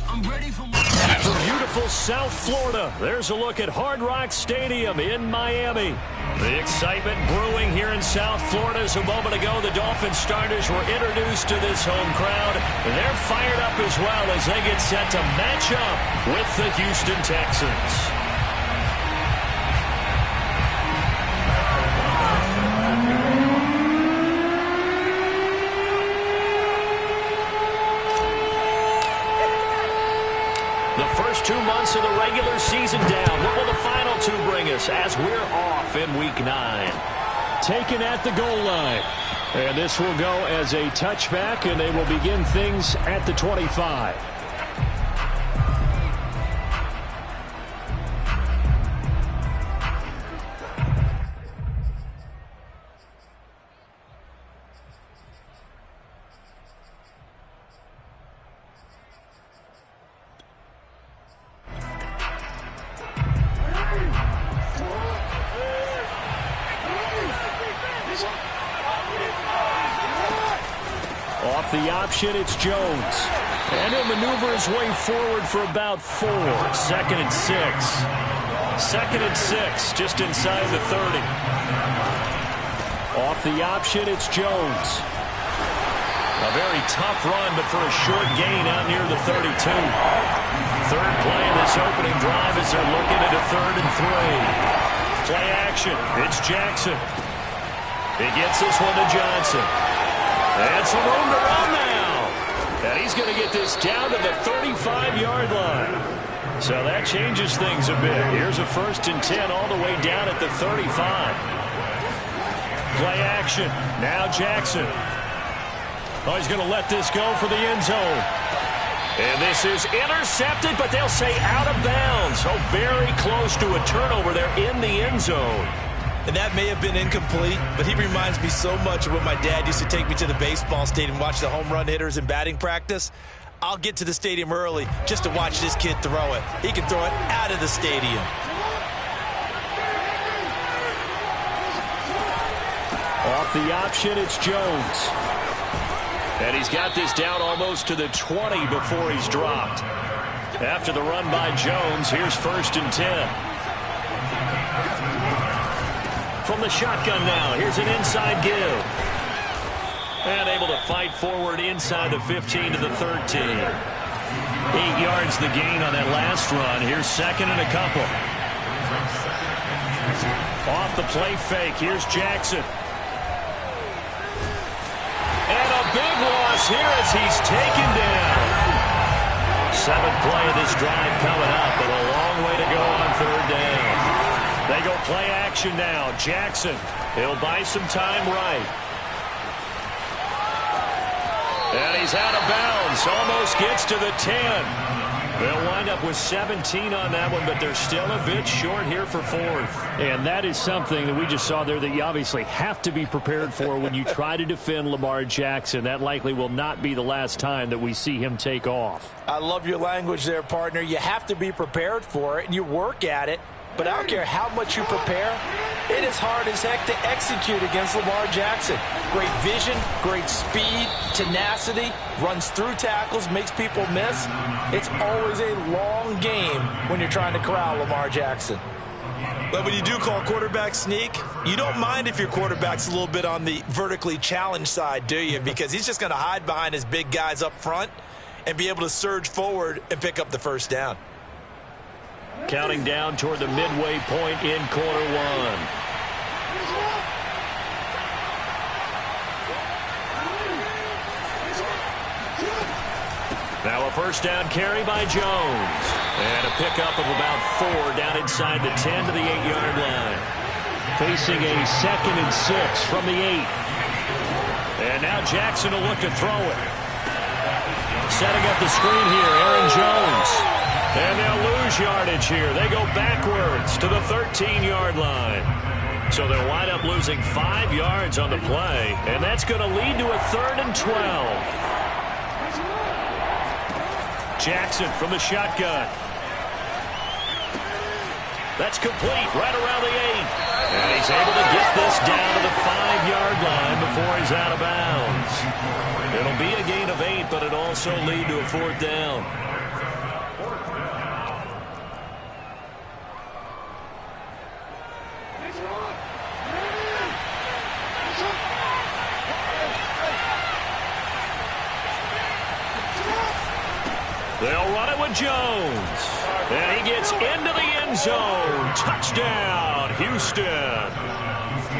From beautiful South Florida, there's a look at Hard Rock Stadium in Miami. The excitement brewing here in South Florida as a moment ago the Dolphins starters were introduced to this home crowd. They're fired up as well as they get set to match up with the Houston Texans. The first 2 months of the regular season down. What will the final two bring us as we're off in Week 9? Taken at the goal line. And this will go as a touchback, and they will begin things at the 25. Off the option, it's Jones. And he'll maneuver his way forward for about 4. 2nd and 6. 2nd and 6, just inside the 30. Off the option, it's Jones. A very tough run, but for a short gain out near the 32. Third play of this opening drive as they're looking at a 3rd and 3. Play action, it's Jackson. He gets this one to Johnson. And some room to run now. And he's going to get this down to the 35-yard line. So that changes things a bit. Here's a 1st and 10 all the way down at the 35. Play action. Now Jackson. Oh, he's going to let this go for the end zone. And this is intercepted, but they'll say out of bounds. So very close to a turnover there in the end zone. And that may have been incomplete, but he reminds me so much of when my dad used to take me to the baseball stadium, watch the home run hitters in batting practice. I'll get to the stadium early just to watch this kid throw it. He can throw it out of the stadium. Off the option, it's Jones. And he's got this down almost to the 20 before he's dropped. After the run by Jones, here's 1st and 10. From the shotgun now, here's an inside give. And able to fight forward inside the 15 to the 13. 8 yards the gain on that last run. Here's 2nd and a couple. Off the play fake, here's Jackson. And a big loss here as he's taken down. 7th play of this drive coming up, but a long way to go on 3rd down. They go play action now. Jackson, he'll buy some time right. And he's out of bounds. Almost gets to the 10. They'll wind up with 17 on that one, but they're still a bit short here for 4th. And that is something that we just saw there that you obviously have to be prepared for when you try to defend Lamar Jackson. That likely will not be the last time that we see him take off. I love your language there, partner. You have to be prepared for it, and you work at it. But I don't care how much you prepare, it is hard as heck to execute against Lamar Jackson. Great vision, great speed, tenacity, runs through tackles, makes people miss. It's always a long game when you're trying to corral Lamar Jackson. But when you do call quarterback sneak, you don't mind if your quarterback's a little bit on the vertically challenged side, do you? Because he's just going to hide behind his big guys up front and be able to surge forward and pick up the 1st down. Counting down toward the midway point in quarter 1. Now a 1st down carry by Jones. And a pickup of about 4 down inside the 10 to the 8-yard line. Facing a 2nd and 6 from the 8. And now Jackson will look to throw it. Setting up the screen here, Aaron Jones. And they'll lose yardage here. They go backwards to the 13-yard line. So they'll wind up losing 5 yards on the play. And that's going to lead to a 3rd and 12. Jackson from the shotgun. That's complete right around the 8. And he's able to get this down to the 5-yard line before he's out of bounds. It'll be a gain of 8, but it'll also lead to a 4th down. They'll run it with Jones. And he gets into the end zone. Touchdown, Houston.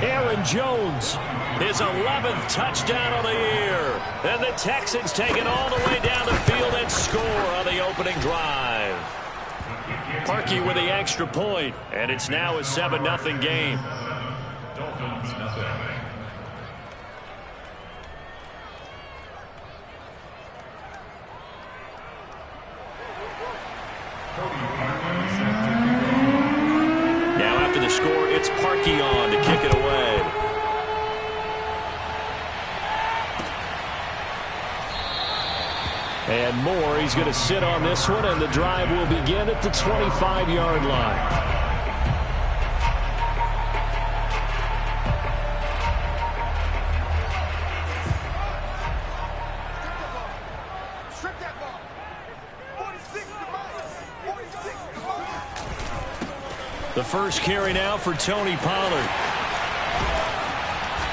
Aaron Jones, his 11th touchdown of the year. And the Texans take it all the way down the field and score on the opening drive. Parkey with the extra point, and it's now a 7-0 game. Now after the score, it's Parkey on to kick it away. And Moore, he's going to sit on this one, and the drive will begin at the 25-yard line. The first carry now for Tony Pollard.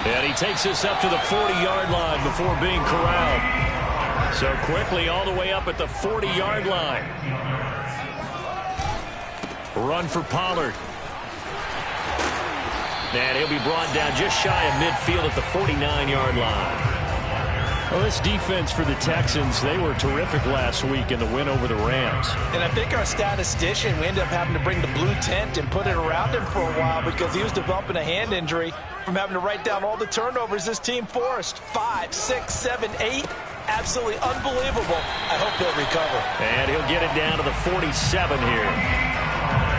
And he takes this up to the 40-yard line before being corralled. So quickly all the way up at the 40-yard line. Run for Pollard. And he'll be brought down just shy of midfield at the 49-yard line. Well, this defense for the Texans, they were terrific last week in the win over the Rams. And I think our statistician, we ended up having to bring the blue tent and put it around him for a while because he was developing a hand injury from having to write down all the turnovers this team forced. 5, 6, 7, 8. Absolutely unbelievable. I hope they'll recover. And he'll get it down to the 47 here.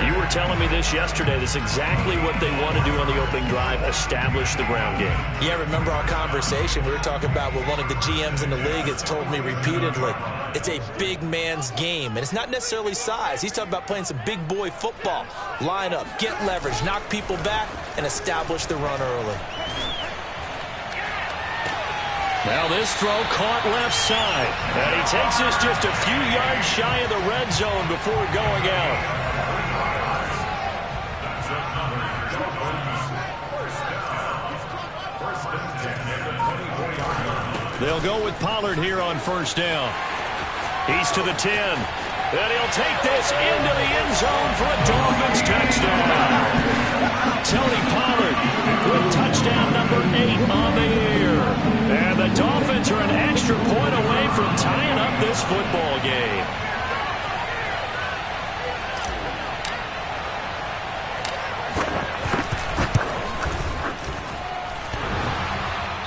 You were telling me this yesterday. This is exactly what they want to do on the opening drive, establish the ground game. Yeah, remember our conversation. We were talking about what one of the GMs in the league has told me repeatedly. It's a big man's game, and it's not necessarily size. He's talking about playing some big boy football. Line up, get leverage, knock people back, and establish the run early. Now this throw caught left side. And he takes this just a few yards shy of the red zone before going out. They'll go with Pollard here on first down. He's to the 10. And he'll take this into the end zone for a Dolphins touchdown. Tony Pollard with touchdown number 8 on the year. And the Dolphins are an extra point away from tying up this football game.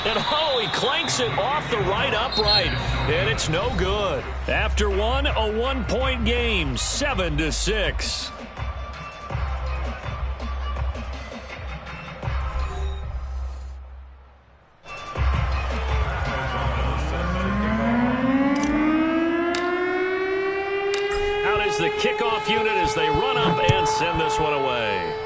And oh, he clanks it off the right upright. And it's no good. After one, a 1-point game, 7-6. Out is the kickoff unit as they run up and send this one away.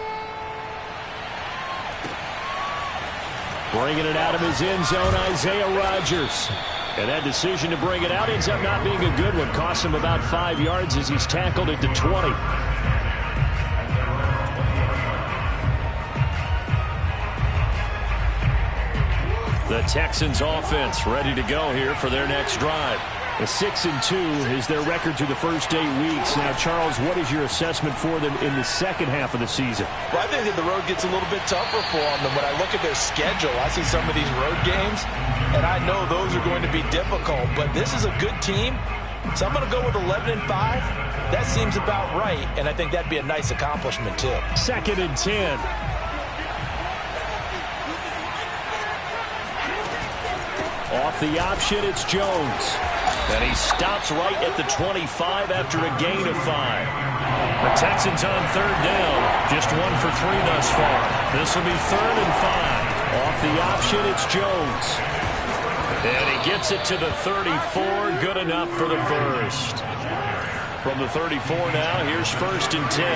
Bringing it out of his end zone, Isaiah Rodgers. And that decision to bring it out ends up not being a good one. Cost him about 5 yards as he's tackled at the 20. The Texans offense ready to go here for their next drive. A 6-2 is their record through the first 8 weeks. Now, Charles, what is your assessment for them in the second half of the season? Well, I think that the road gets a little bit tougher for them. When I look at their schedule, I see some of these road games, and I know those are going to be difficult. But this is a good team, so I'm going to go with 11-5. That seems about right, and I think that'd be a nice accomplishment, too. 2nd and 10. Off the option, it's Jones. And he stops right at the 25 after a gain of 5. The Texans on 3rd down. Just 1 for 3 thus far. This will be 3rd and 5. Off the option, it's Jones. And he gets it to the 34. Good enough for the first. From the 34 now, here's 1st and 10.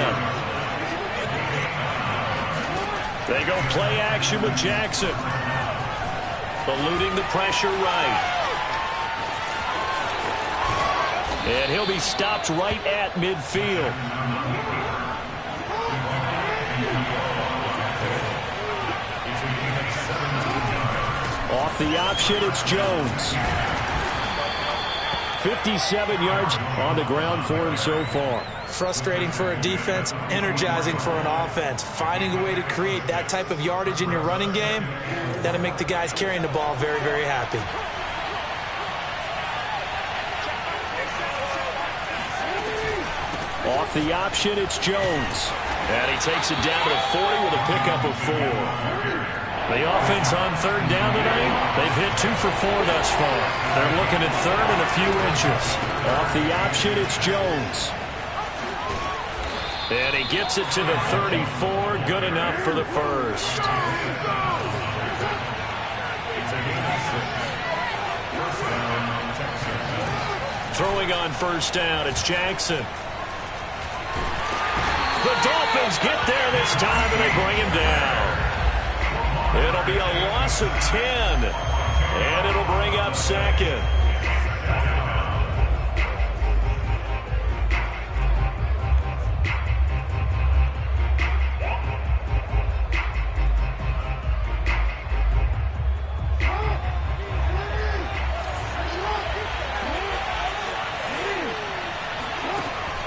They go play action with Jackson. Eluding the pressure right. And he'll be stopped right at midfield. Off the option, it's Jones. 57 yards on the ground for him so far. Frustrating for a defense, energizing for an offense. Finding a way to create that type of yardage in your running game, that'll make the guys carrying the ball very, very happy. Off the option, it's Jones. And he takes it down to the 40 with a pickup of 4. The offense on third down tonight, they've hit 2 for 4 thus far. They're looking at third and a few inches. Off the option, it's Jones. And he gets it to the 34, good enough for the first. Throwing on first down, it's Jackson. The Dolphins get there this time, and they bring him down. It'll be a loss of 10, and it'll bring up second.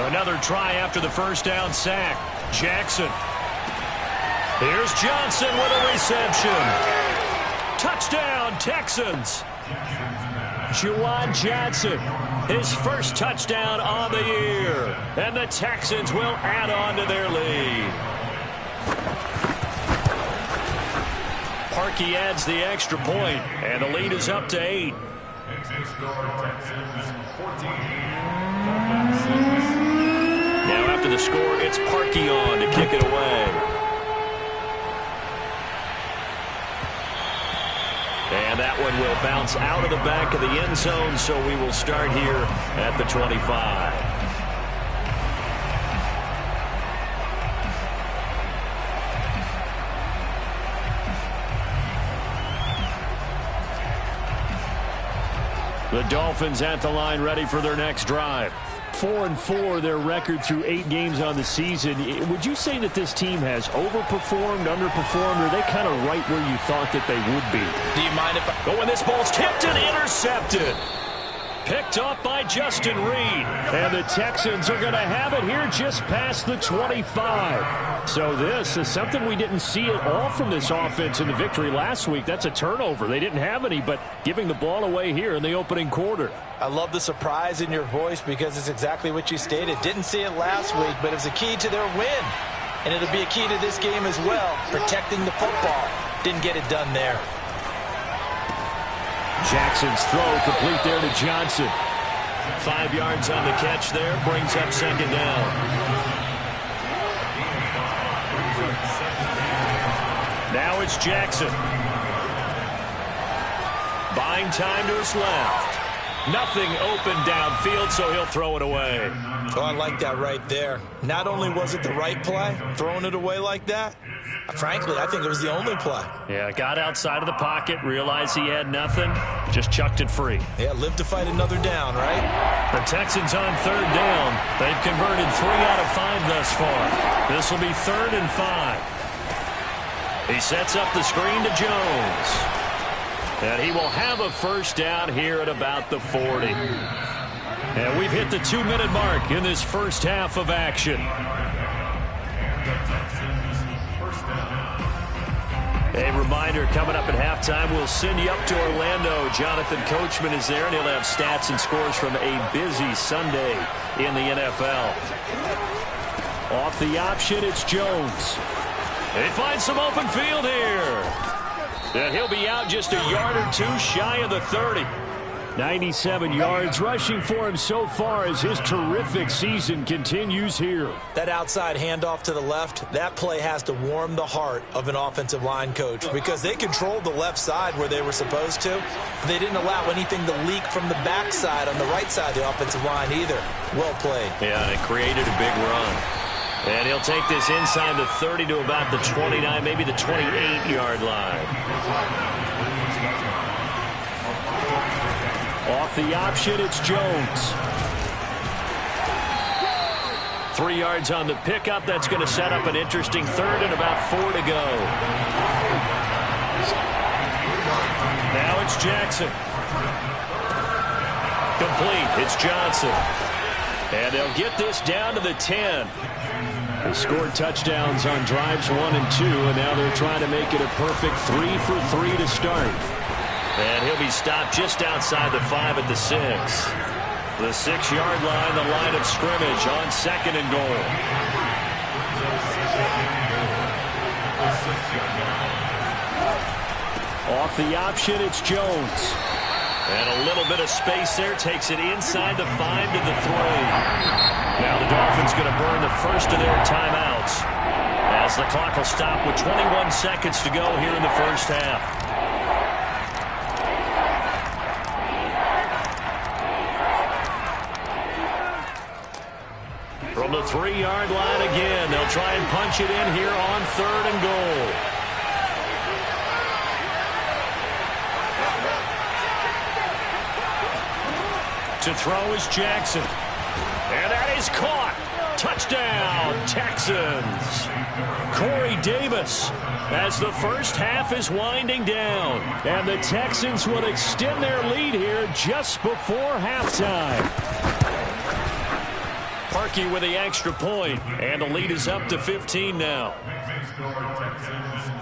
Another try after the first down sack. Jackson. Here's Johnson with a reception. Touchdown, Texans. Juwan Johnson, his first touchdown on the year. And the Texans will add on to their lead. Parkey adds the extra point, and the lead is up to 8. Now after the score, it's Parkey on to kick it away. And that one will bounce out of the back of the end zone, so we will start here at the 25. The Dolphins at the line, ready for their next drive. 4-4, their record through 8 games on the season. Would you say that this team has overperformed, underperformed, or are they kind of right where you thought that they would be? Do you mind if I... Oh, and this ball's tipped and intercepted. Picked up by Justin Reed. And the Texans are going to have it here just past the 25. So this is something we didn't see at all from this offense in the victory last week. That's a turnover. They didn't have any, but giving the ball away here in the opening quarter. I love the surprise in your voice because it's exactly what you stated. Didn't see it last week, but it was a key to their win. And it'll be a key to this game as well, protecting the football. Didn't get it done there. Jackson's throw complete there to Johnson. 5 yards on the catch there, brings up second down. Now it's Jackson. Buying time to his left. Nothing open downfield, so he'll throw it away. Oh, I like that right there. Not only was it the right play, throwing it away like that, frankly, I think it was the only play. Yeah, got outside of the pocket, realized he had nothing, just chucked it free. Yeah, live to fight another down, right? The Texans on third down. They've converted 3 out of 5 thus far. This will be 3rd and 5. He sets up the screen to Jones. And he will have a first down here at about the 40. And we've hit the 2-minute mark in this first half of action. A reminder, coming up at halftime, we'll send you up to Orlando. Jonathan Coachman is there, and he'll have stats and scores from a busy Sunday in the NFL. Off the option, it's Jones. They find some open field here. And he'll be out just a yard or 2 shy of the 30. 97 yards rushing for him so far as his terrific season continues here. That outside handoff to the left, that play has to warm the heart of an offensive line coach because they controlled the left side where they were supposed to. They didn't allow anything to leak from the backside on the right side of the offensive line either. Well played. Yeah, and it created a big run. And he'll take this inside the 30 to about the 29, maybe the 28-yard line. Off the option, it's Jones. 3 yards on the pickup. That's going to set up an interesting 3rd and about 4 to go. Now it's Jackson. Complete. It's Johnson. And they'll get this down to the 10. They scored touchdowns on drives 1 and 2, and now they're trying to make it a perfect 3 for 3 to start. And he'll be stopped just outside the 5 at the 6. The 6-yard line, the line of scrimmage on 2nd and goal. Off the option, it's Jones. And a little bit of space there, takes it inside the 5 to the 3. Now the Dolphins going to burn the first of their timeouts as the clock will stop with 21 seconds to go here in the first half. From the 3-yard line again, they'll try and punch it in here on 3rd and goal. To throw is Jackson. And that is caught. Touchdown, Texans. Corey Davis as the first half is winding down. And the Texans will extend their lead here just before halftime. Parkey with the extra point, and the lead is up to 15 now. Texans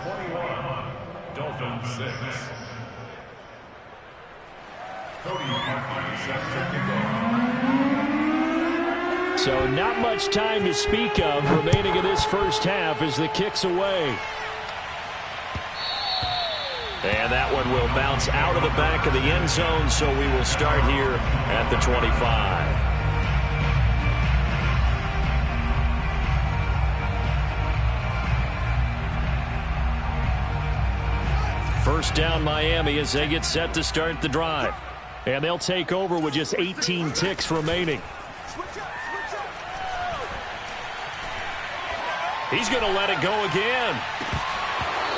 21, Dolphins 6. Cody Parkey set to kick off. So not much time to speak of remaining in this first half as the kick's away. And that one will bounce out of the back of the end zone, so we will start here at the 25. First down Miami as they get set to start the drive. And they'll take over with just 18 ticks remaining. He's going to let it go again.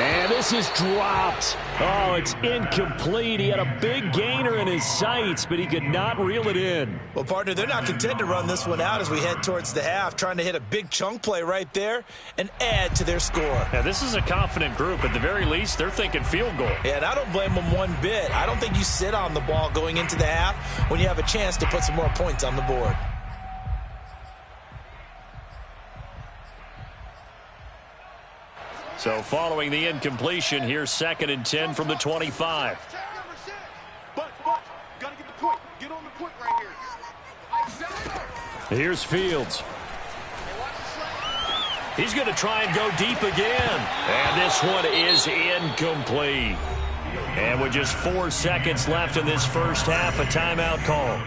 And this is dropped. Oh, it's incomplete. He had a big gainer in his sights, but he could not reel it in. Well, partner, they're not content to run this one out as we head towards the half, trying to hit a big chunk play right there and add to their score. Yeah, this is a confident group. At the very least, they're thinking field goal. Yeah, and I don't blame them one bit. I don't think you sit on the ball going into the half when you have a chance to put some more points on the board. So following the incompletion, here's 2nd and 10 from the 25. But, gotta get the point. Get on the point right here. Here's Fields. He's going to try and go deep again. And this one is incomplete. And with just 4 seconds left in this first half, a timeout call.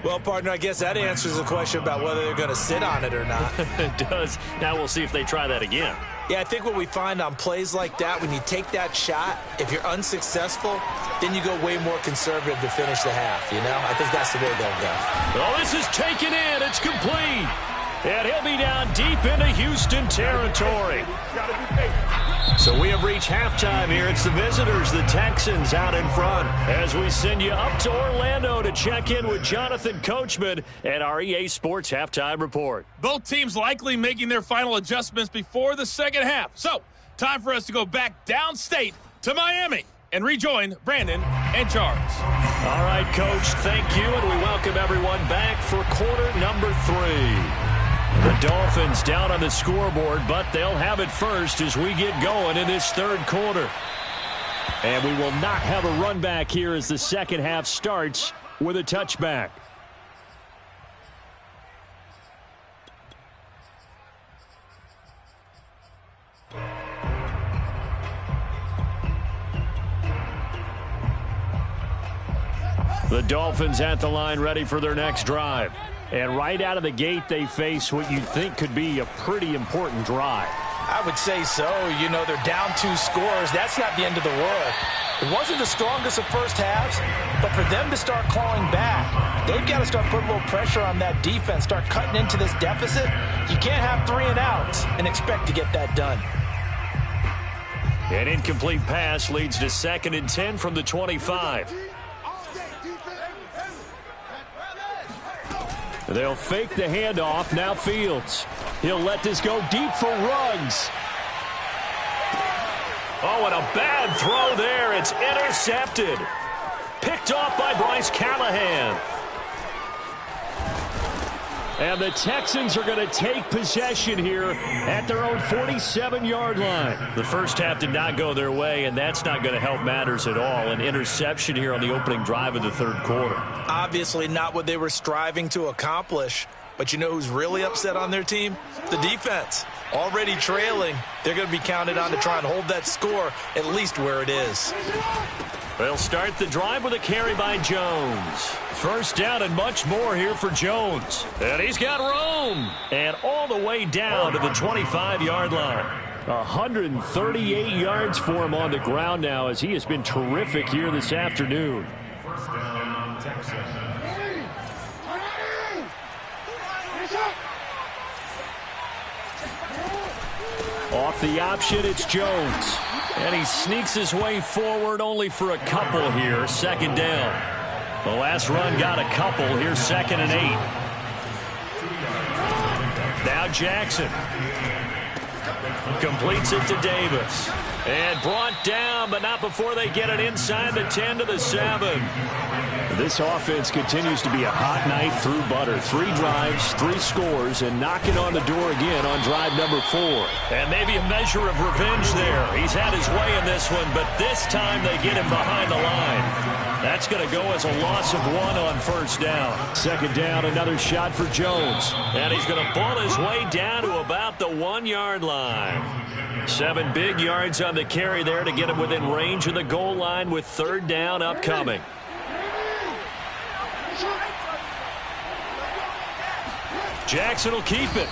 Well, partner, I guess that answers the question about whether they're going to sit on it or not. It does. Now we'll see if they try that again. Yeah, I think what we find on plays like that, when you take that shot, if you're unsuccessful, then you go way more conservative to finish the half, you know? I think that's the way they'll go. Oh, this is taken in. It's complete. And he'll be down deep into Houston territory. So we have reached halftime here. It's the visitors, the Texans, out in front. As we send you up to Orlando to check in with Jonathan Coachman and our EA Sports Halftime Report. Both teams likely making their final adjustments before the second half. So, time for us to go back downstate to Miami and rejoin Brandon and Charles. All right, Coach, thank you, and we welcome everyone back for quarter number 3. The Dolphins down on the scoreboard, but they'll have it first as we get going in this third quarter. And we will not have a run back here as the second half starts with a touchback. The Dolphins at the line ready for their next drive. And right out of the gate, they face what you'd think could be a pretty important drive. I would say so. You know, they're down 2 scores. That's not the end of the world. It wasn't the strongest of first halves, but for them to start clawing back, they've got to start putting a little pressure on that defense, start cutting into this deficit. You can't have 3 and outs and expect to get that done. An incomplete pass leads to 2nd and 10 from the 25. They'll fake the handoff. Now Fields. He'll let this go deep for Ruggs. Oh, and a bad throw there. It's intercepted. Picked off by Bryce Callahan. And the Texans are going to take possession here at their own 47-yard line. The first half did not go their way, and that's not going to help matters at all. An interception here on the opening drive of the third quarter. Obviously not what they were striving to accomplish. But you know who's really upset on their team? The defense. Already trailing, they're going to be counted on to try and hold that score at least where it is. They'll start the drive with a carry by Jones. First down and much more here for Jones. And he's got room. And all the way down to the 25-yard line. 138 yards for him on the ground now as he has been terrific here this afternoon. First down, Texas. Off the option, it's Jones. And he sneaks his way forward only for a couple here. Second down. The last run got a couple. Here's 2nd and 8. Now Jackson. Completes it to Davis. And brought down, but not before they get it inside the 10 to the 7. This offense continues to be a hot knife through butter. 3 drives, 3 scores, and knocking on the door again on drive number 4. And maybe a measure of revenge there. He's had his way in this one, but this time they get him behind the line. That's going to go as a loss of 1 on first down. Second down, another shot for Jones. And he's going to pull his way down to about the 1-yard line. 7 big yards on the carry there to get him within range of the goal line with third down upcoming. Jackson will keep it.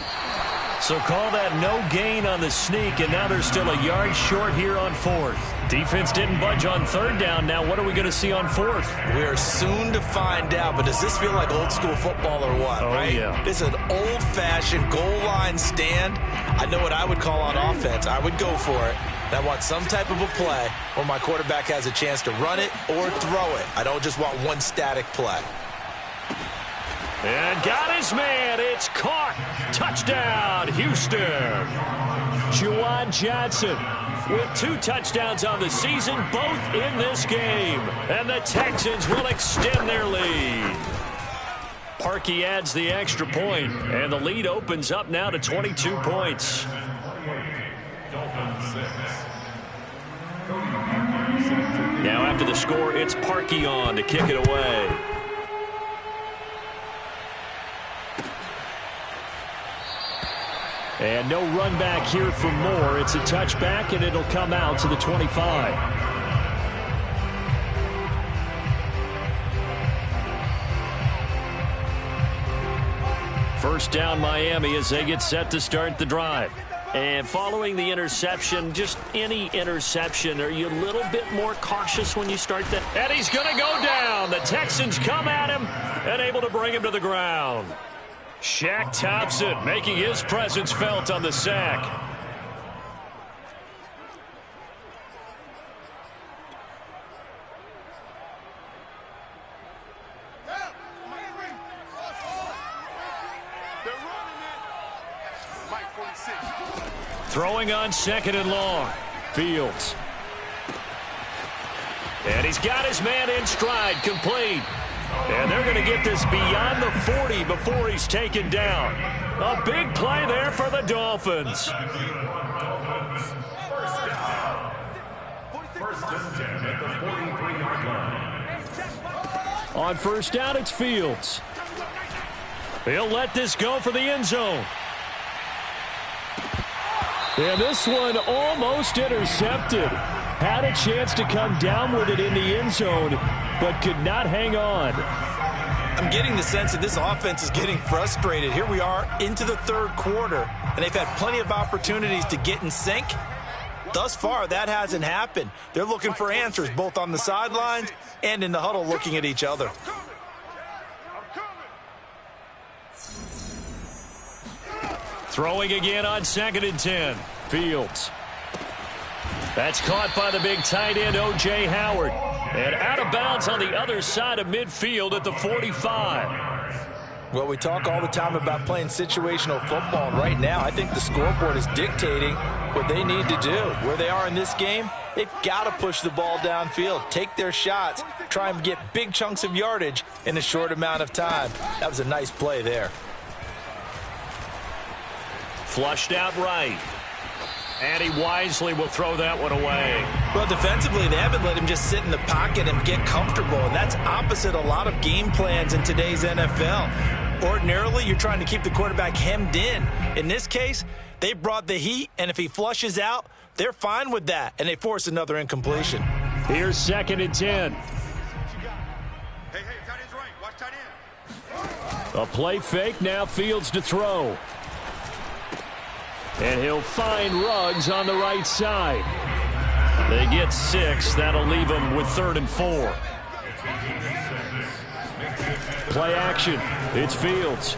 So call that no gain on the sneak, and now they're still a yard short here on 4th. Defense didn't budge on third down. Now what are we going to see on 4th? We are soon to find out, but does this feel like old school football or what? Oh, right? Yeah. This is an old-fashioned goal line stand. I know what I would call on offense. I would go for it. I want some type of a play where my quarterback has a chance to run it or throw it. I don't just want one static play. And got his man. It's caught. Touchdown, Houston. Juwan Johnson with 2 touchdowns on the season, both in this game. And the Texans will extend their lead. Parkey adds the extra point, and the lead opens up now to 22 points. Now after the score, it's Parkey on to kick it away. And no run back here for Moore. It's a touchback, and it'll come out to the 25. First down, Miami, as they get set to start the drive. And following the interception, just any interception, are you a little bit more cautious when you start that? And he's going to go down. The Texans come at him and able to bring him to the ground. Shaq Thompson making his presence felt on the sack. Throwing on 2nd and long. Fields. And he's got his man in stride, complete. And they're going to get this beyond the 40 before he's taken down. A big play there for the Dolphins. On first down, it's Fields. He'll let this go for the end zone. And this one almost intercepted. Had a chance to come down with it in the end zone, but could not hang on. I'm getting the sense that this offense is getting frustrated. Here we are into the third quarter, and they've had plenty of opportunities to get in sync. Thus far, that hasn't happened. They're looking for answers both on the sidelines and in the huddle looking at each other. Throwing again on 2nd and 10. Fields. That's caught by the big tight end, O.J. Howard. And out of bounds on the other side of midfield at the 45. Well, we talk all the time about playing situational football, and right now I think the scoreboard is dictating what they need to do. Where they are in this game, they've got to push the ball downfield, take their shots, try and get big chunks of yardage in a short amount of time. That was a nice play there. flushed out right. And he wisely will throw that one away. Well, defensively, they haven't let him just sit in the pocket and get comfortable, and that's opposite a lot of game plans in today's NFL. Ordinarily, you're trying to keep the quarterback hemmed in. In this case, they brought the heat, and if he flushes out, they're fine with that, and they force another incompletion. Here's 2nd and 10. Hey, tight end's right. Watch tight end. A play fake, now Fields to throw. And he'll find Ruggs on the right side. They get 6. That'll leave them with 3rd and 4. Play action. It's Fields.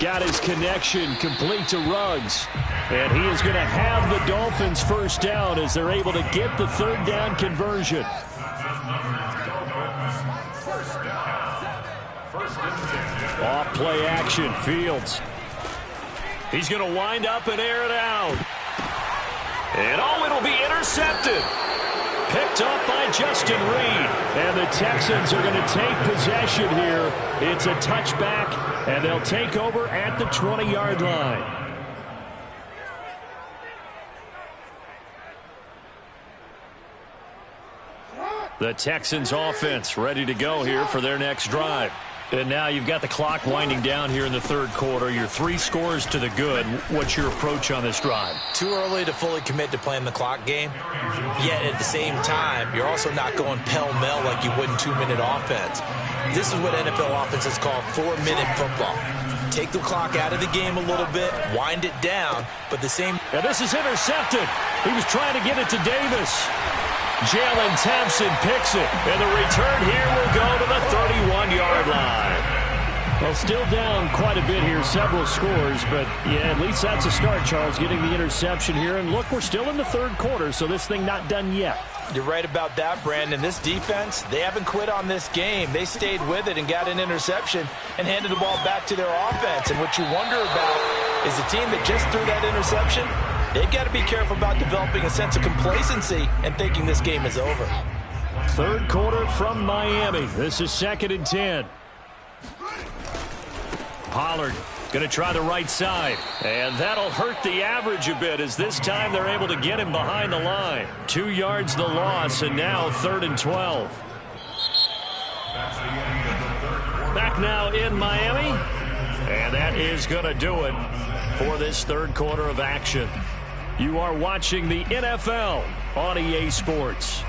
Got his connection complete to Ruggs. And he is going to have the Dolphins first down as they're able to get the 3rd down conversion. Off play action. Fields. He's going to wind up and air it out. And it'll be intercepted. Picked up by Justin Reed. And the Texans are going to take possession here. It's a touchback, and they'll take over at the 20-yard line. The Texans offense ready to go here for their next drive. And now you've got the clock winding down here in the 3rd quarter. You're 3 scores to the good. What's your approach on this drive? Too early to fully commit to playing the clock game. Yet at the same time, you're also not going pell-mell like you would in 2-minute offense. This is what NFL offenses call 4-minute football. Take the clock out of the game a little bit, wind it down, but the same... And this is intercepted. He was trying to get it to Davis. Jalen Thompson picks it, and the return here will go to the 31-yard line. Well, still down quite a bit here, several scores, but yeah, at least that's a start, Charles, getting the interception here. And look, we're still in the 3rd quarter, so this thing not done yet. You're right about that, Brandon. This defense, they haven't quit on this game. They stayed with it and got an interception and handed the ball back to their offense. And what you wonder about is the team that just threw that interception, they've got to be careful about developing a sense of complacency and thinking this game is over. 3rd quarter from Miami. This is 2nd and 10. Pollard going to try the right side. And that'll hurt the average a bit as this time they're able to get him behind the line. 2 yards the loss, and now 3rd and 12. Back now in Miami. And that is going to do it for this 3rd quarter of action. You are watching the NFL on EA Sports.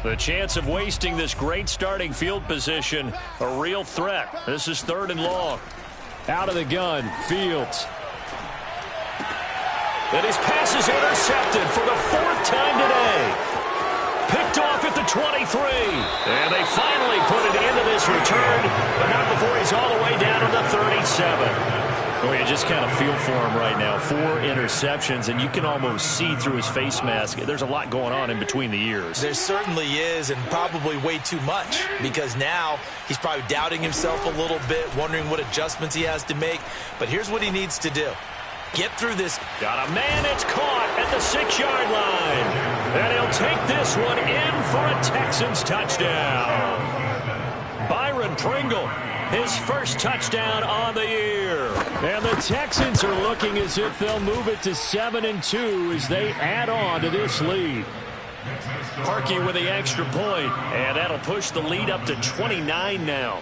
The chance of wasting this great starting field position, a real threat. This is 3rd and long. Out of the gun, Fields. And his pass is intercepted for the 4th time today. Picked off at the 23. And they finally put it into this return, but not before he's all the way down to the 37. Well, you just kind of feel for him right now. 4 interceptions, and you can almost see through his face mask. There's a lot going on in between the ears. There certainly is, and probably way too much, because now he's probably doubting himself a little bit, wondering what adjustments he has to make. But here's what he needs to do. Get through this. Got a man, it's caught at the 6-yard line. And he'll take this one in for a Texans touchdown. Byron Pringle, his first touchdown on the year. And the Texans are looking as if they'll move it to 7-2 as they add on to this lead. Parkey with the extra point, and that'll push the lead up to 29 now.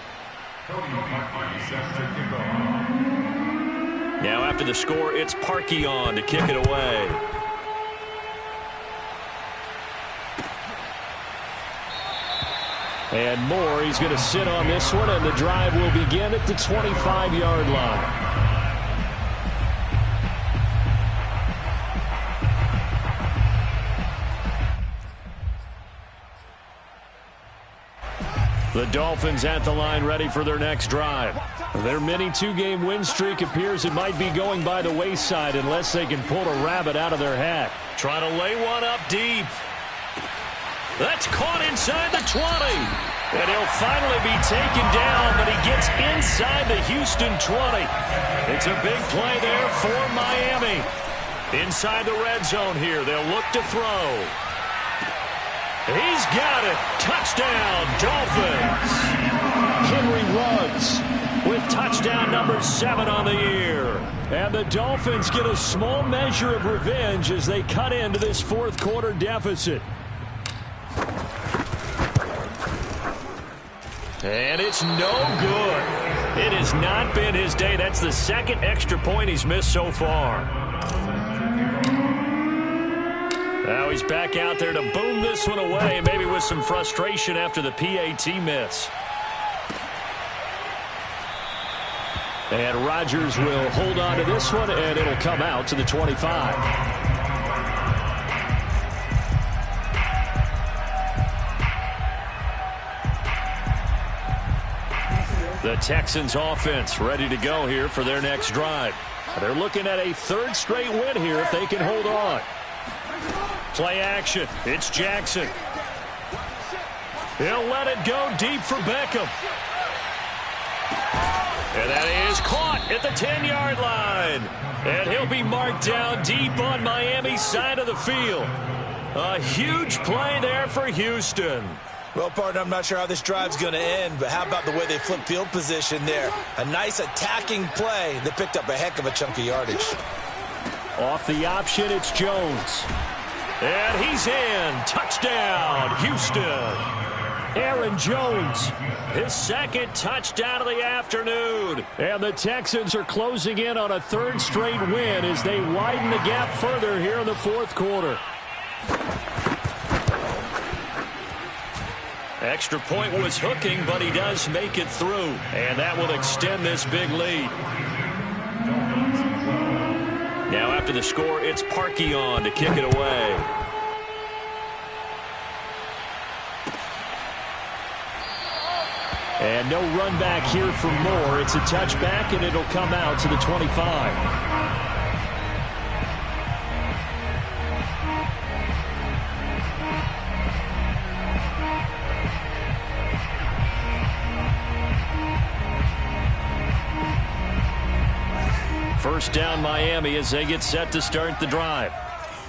Now after the score, it's Parkey on to kick it away. And Moore, he's going to sit on this one, and the drive will begin at the 25-yard line. The Dolphins at the line ready for their next drive. Their mini 2-game win streak appears it might be going by the wayside unless they can pull a rabbit out of their hat. Trying to lay one up deep. That's caught inside the 20. And he'll finally be taken down, but he gets inside the Houston 20. It's a big play there for Miami. Inside the red zone here, they'll look to throw. He's got it. Touchdown, Dolphins. Henry Ruggs touchdown number 7 on the year. And the Dolphins get a small measure of revenge as they cut into this fourth quarter deficit. And it's no good. It has not been his day. That's the second extra point he's missed so far. Now he's back out there to boom this one away, maybe with some frustration after the PAT miss. And Rodgers will hold on to this one, and it'll come out to the 25. The Texans offense ready to go here for their next drive. They're looking at a third straight win here if they can hold on. Play action. It's Jackson. He'll let it go deep for Beckham. And that is caught at the 10-yard line. And he'll be marked down deep on Miami's side of the field. A huge play there for Houston. Well, partner, I'm not sure how this drive's going to end, but how about the way they flip field position there? A nice attacking play that picked up a heck of a chunk of yardage. Off the option, it's Jones. And he's in. Touchdown, Houston. Aaron Jones, his second touchdown of the afternoon. And the Texans are closing in on a third straight win as they widen the gap further here in the fourth quarter. Extra point was hooking, but he does make it through. And that will extend this big lead. Now after the score, it's Parkey on to kick it away. And no run back here for Moore. It's a touchback, and it'll come out to the 25. First down Miami as they get set to start the drive.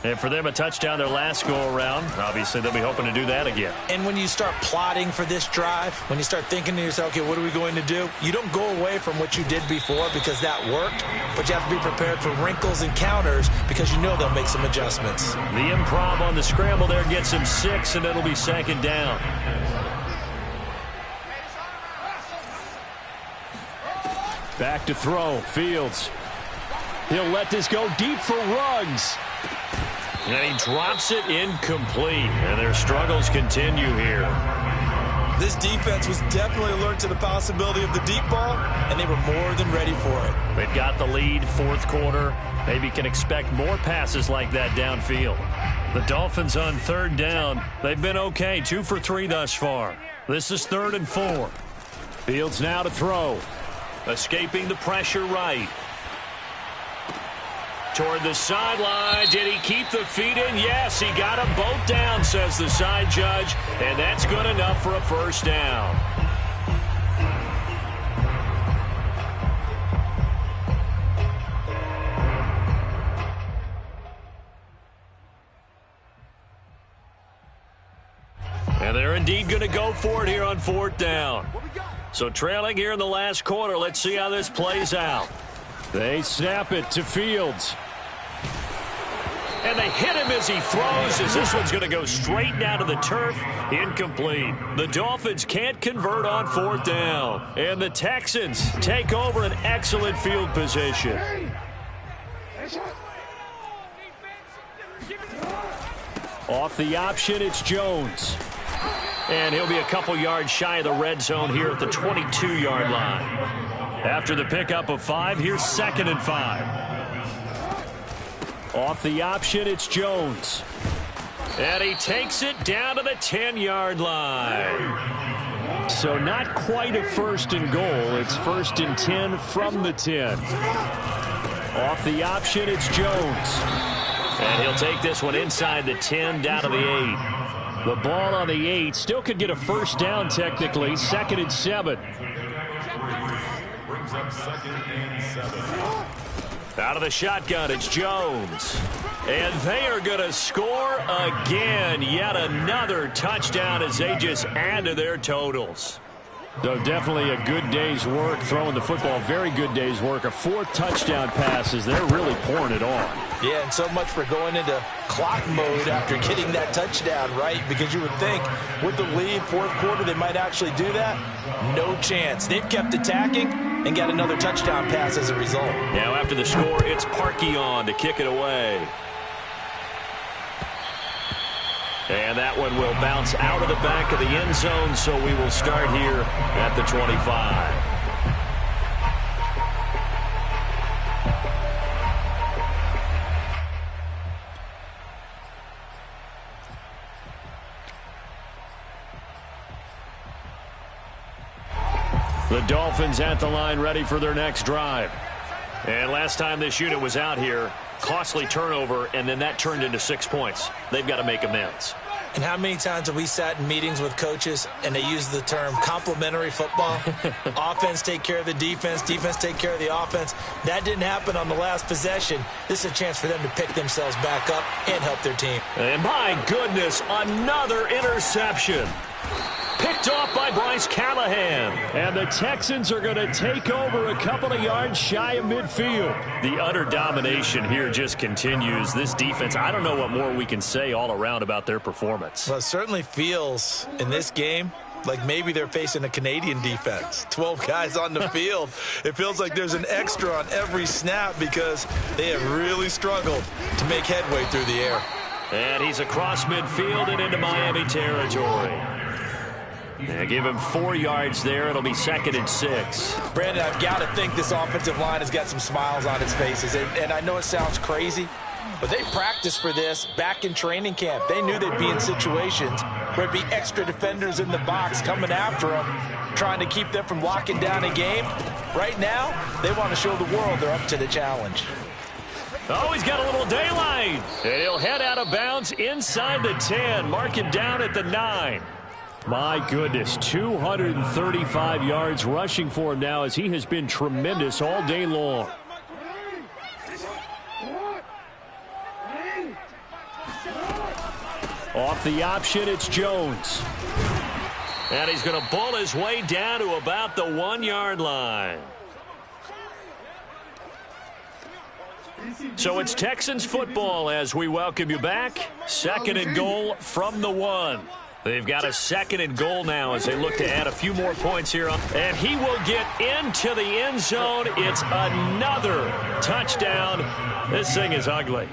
And for them, a touchdown their last go-around. Obviously, they'll be hoping to do that again. And when you start plotting for this drive, when you start thinking to yourself, okay, what are we going to do? You don't go away from what you did before because that worked, but you have to be prepared for wrinkles and counters because you know they'll make some adjustments. The improv on the scramble there gets him 6, and it'll be second down. Back to throw. Fields. He'll let this go deep for Ruggs. And he drops it incomplete. And their struggles continue here. This defense was definitely alert to the possibility of the deep ball, and they were more than ready for it. They've got the lead, fourth quarter. Maybe can expect more passes like that downfield. The Dolphins on third down. They've been okay, 2 for 3 thus far. This is 3rd and 4. Fields now to throw. Escaping the pressure right. Toward the sideline. Did he keep the feet in? Yes, he got them both down, says the side judge. And that's good enough for a first down. And they're indeed going to go for it here on 4th down. So trailing here in the last quarter. Let's see how this plays out. They snap it to Fields. And they hit him as he throws, as this one's going to go straight down to the turf. Incomplete. The Dolphins can't convert on 4th down. And the Texans take over an excellent field position. Off the option, it's Jones. And he'll be a couple yards shy of the red zone here at the 22-yard line. After the pickup of 5, here's 2nd and 5. Off the option, it's Jones. And he takes it down to the 10-yard line. So not quite a 1st and goal. It's 1st and 10 from the 10. Off the option, it's Jones. And he'll take this one inside the 10 down to the 8. The ball on the 8 still could get a first down technically. 2nd and 7. Brings up 2nd and 7. Out of the shotgun, it's Jones. And they are going to score again. Yet another touchdown as they just add to their totals. So definitely a good day's work throwing the football. Very good day's work. A 4th touchdown passes. They're really pouring it on. Yeah, and so much for going into clock mode after getting that touchdown, right? Because you would think with the lead, 4th quarter, they might actually do that. No chance. They've kept attacking and got another touchdown pass as a result. Now after the score, it's Parkey on to kick it away. And that one will bounce out of the back of the end zone, so we will start here at the 25. The Dolphins at the line ready for their next drive. And last time this unit was out here, costly turnover, and then that turned into 6 points. They've got to make amends. And how many times have we sat in meetings with coaches and they use the term complementary football? Offense take care of the defense, defense take care of the offense. That didn't happen on the last possession. This is a chance for them to pick themselves back up and help their team. And my goodness, another interception. Picked off by Bryce Callahan. And the Texans are going to take over a couple of yards shy of midfield. The utter domination here just continues. This defense, I don't know what more we can say all around about their performance. Well, it certainly feels in this game like maybe they're facing a Canadian defense. 12 guys on the field. It feels like there's an extra on every snap because they have really struggled to make headway through the air. And he's across midfield and into Miami territory. Yeah, give him 4 yards there. It'll be 2nd and 6. Brandon, I've got to think this offensive line has got some smiles on its faces. And I know it sounds crazy, but they practiced for this back in training camp. They knew they'd be in situations where it'd be extra defenders in the box coming after them, trying to keep them from locking down a game. Right now, they want to show the world they're up to the challenge. Oh, he's got a little daylight. And he'll head out of bounds inside the 10. Mark him down at the 9. My goodness, 235 yards rushing for him now as he has been tremendous all day long. Off the option, it's Jones. And he's going to bull his way down to about the 1-yard line. So it's Texans football as we welcome you back. 2nd and goal from the 1. They've got a 2nd and goal now as they look to add a few more points here. And he will get into the end zone. It's another touchdown. This thing is ugly.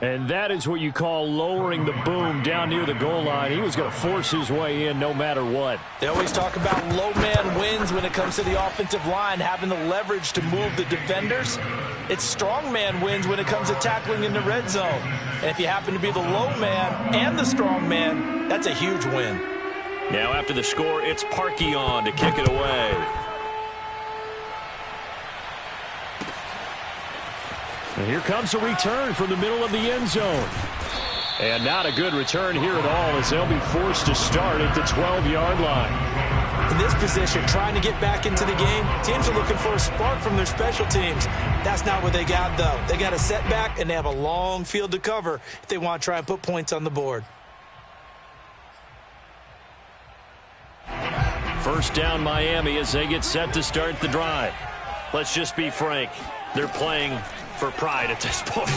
And that is what you call lowering the boom down near the goal line. He was going to force his way in no matter what. They always talk about low man wins when it comes to the offensive line, having the leverage to move the defenders. It's strong man wins when it comes to tackling in the red zone. And if you happen to be the low man and the strong man, that's a huge win. Now after the score, it's Parkey on to kick it away. And here comes a return from the middle of the end zone. And not a good return here at all as they'll be forced to start at the 12-yard line. In this position, trying to get back into the game, teams are looking for a spark from their special teams. That's not what they got, though. They got a setback, and they have a long field to cover if they want to try and put points on the board. First down Miami as they get set to start the drive. Let's just be frank. They're playing for pride at this point.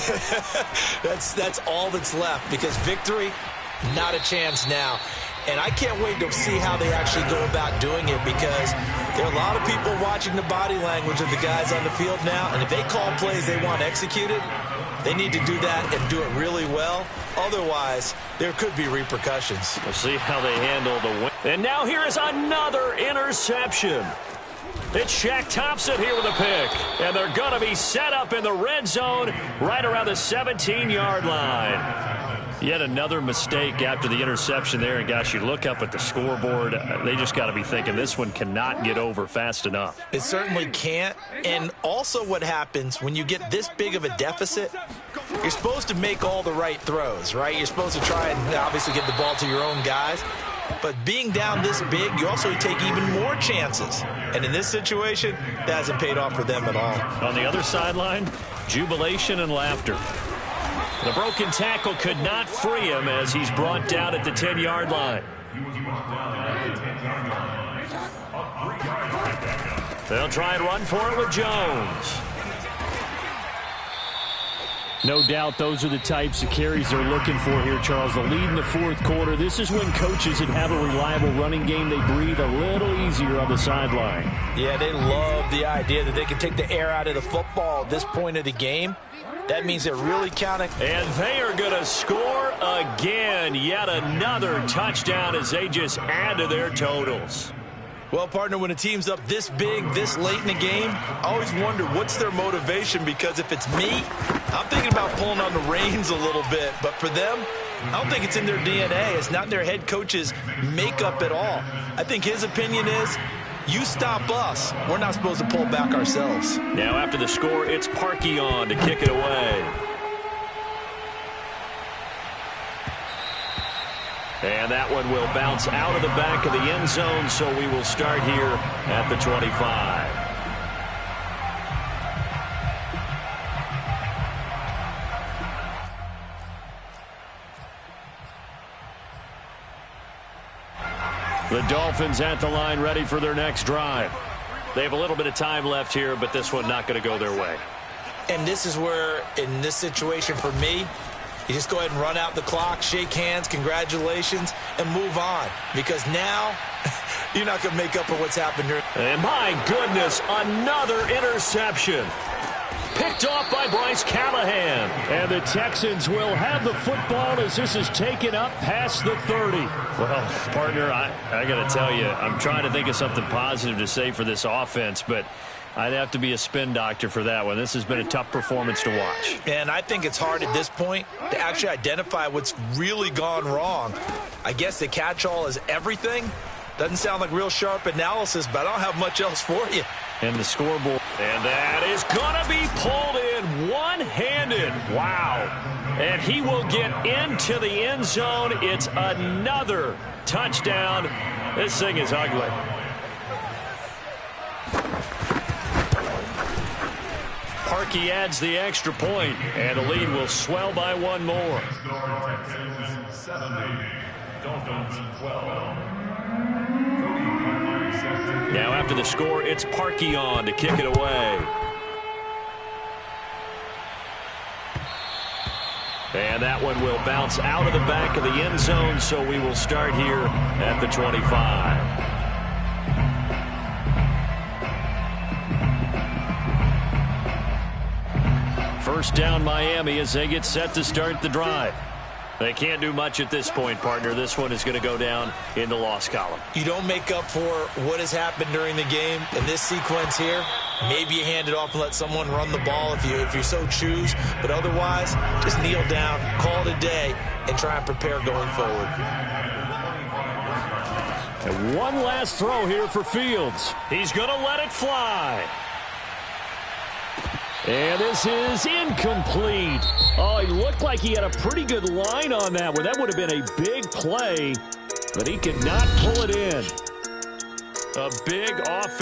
That's all that's left because victory, not a chance now. And I can't wait to see how they actually go about doing it because there are a lot of people watching the body language of the guys on the field now. And if they call plays they want executed, they need to do that and do it really well. Otherwise, there could be repercussions. We'll see how they handle the win. And now here is another interception. It's Shaq Thompson here with a pick. And they're going to be set up in the red zone right around the 17-yard line. Yet another mistake after the interception there. And, gosh, you look up at the scoreboard. They just got to be thinking this one cannot get over fast enough. It certainly can't. And also what happens when you get this big of a deficit, you're supposed to make all the right throws, right? You're supposed to try and obviously get the ball to your own guys. But being down this big, you also take even more chances. And in this situation, that hasn't paid off for them at all. On the other sideline, jubilation and laughter. The broken tackle could not free him as he's brought down at the 10-yard line. They'll try and run for it with Jones. No doubt those are the types of carries they're looking for here, Charles. The lead in the fourth quarter. This is when coaches that have a reliable running game, they breathe a little easier on the sideline. Yeah, they love the idea that they can take the air out of the football at this point of the game. That means they're really counting. And they are going to score again. Yet another touchdown as they just add to their totals. Well, partner, when a team's up this big, this late in the game, I always wonder what's their motivation, because if it's me, I'm thinking about pulling on the reins a little bit. But for them, I don't think it's in their DNA. It's not in their head coach's makeup at all. I think his opinion is, you stop us, we're not supposed to pull back ourselves. Now after the score, it's Parkey on to kick it away. And that one will bounce out of the back of the end zone, so we will start here at the 25. The Dolphins at the line, ready for their next drive. They have a little bit of time left here, but this one not going to go their way. And this is where, in this situation for me, you just go ahead and run out the clock, shake hands, congratulations, and move on. Because now, you're not going to make up for what's happened here. And my goodness, another interception. Picked off by Bryce Callahan. And the Texans will have the football as this is taken up past the 30. Well, partner, I got to tell you, I'm trying to think of something positive to say for this offense, but I'd have to be a spin doctor for that one. This has been a tough performance to watch. And I think it's hard at this point to actually identify what's really gone wrong. I guess the catch-all is everything. Doesn't sound like real sharp analysis, but I don't have much else for you. And the scoreboard. And that is going to be pulled in one-handed. Wow. And he will get into the end zone. It's another touchdown. This thing is ugly. Parkey adds the extra point, and the lead will swell by one more. Texans 70, Dolphins 12. Now after the score, it's Parkey on to kick it away. And that one will bounce out of the back of the end zone, so we will start here at the 25. First down Miami as they get set to start the drive. They can't do much at this point, partner. This one is going to go down in the loss column. You don't make up for what has happened during the game in this sequence here. Maybe you hand it off and let someone run the ball if you so choose. But otherwise, just kneel down, call it a day, and try and prepare going forward. And one last throw here for Fields. He's going to let it fly. And this is incomplete. Oh, he looked like he had a pretty good line on that one. That would have been a big play, but he could not pull it in. A big offense.